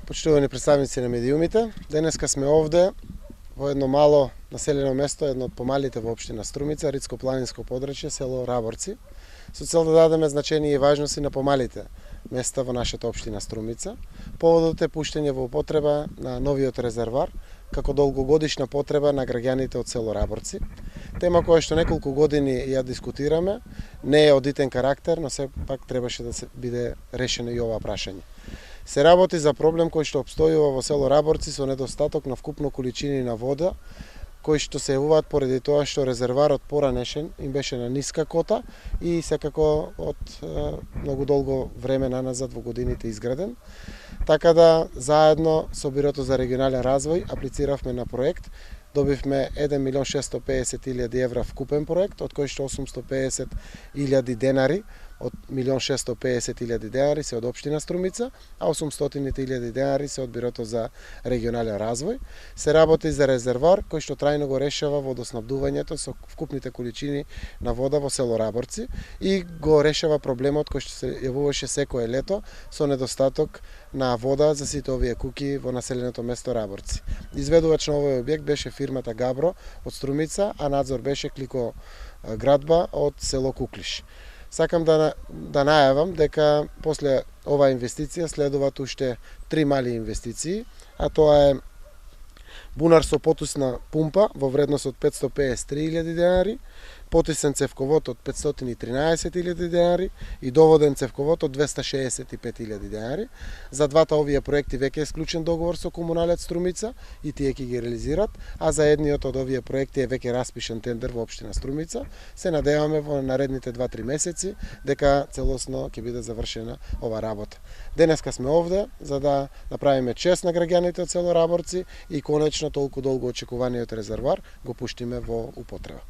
Почитувани представници на медиумите, денеска сме овде во едно мало населено место, едно од помалите во општина Струмица, Рицко-планинско подрачје, село Раборци, со цел да дадеме значение и важност и на помалите места во нашата општина Струмица. Поводот е пуштење во употреба на новиот резервар, како долгогодишна потреба на граѓаните од село Раборци. Тема која што неколку години ја дискутираме, не е од итен карактер, но сепак требаше да се биде решено и ова прашање. Се работи за проблем кој што обстојува во село Раборци со недостаток на вкупно количини на вода, кои што се јавуваат поради тоа што резерварот поранешен им беше на ниска кота и секако од многу долго време наназад во годините изграден. Така да заедно со Бирото за регионален развој аплициравме на проект. Добивме 1.650.000 евра вкупен проект, од кој што 850.000 денари од 1.650.000 денари се од општина Струмица, а 800.000 денари се од Бирото за регионален развој. Се работи за резервар кој што трајно го решава водоснабдувањето со вкупните количини на вода во село Раборци и го решава проблемот кој што се јавуваше секое лето со недостаток на вода за сите овие куќи во населеното место Раборци. Изведувач на овој објект беше фирмата Габро од Струмица, а надзор беше Клико градба од село Куклиш. Сакам да најавам дека после оваа инвестиција следуваат уште 3 мали инвестиции, а тоа е бунар со потисна пумпа во вредност од 553.000 денари, потисен цевковод од 513.000 денари и доводен цевковод од 265.000 денари. За двата овие проекти веќе е склучен договор со Комуналец Струмица и тие ќе ги реализират, а за едниот од овие проекти е веќе распишен тендер во општина Струмица. Се надеваме во наредните 2-3 месеци дека целосно ќе биде завршена ова работа. Денеска сме овде за да направиме чест на граѓаните од село Раборци и конечно толку долго очекуваниот резервар го пуштиме во употреба.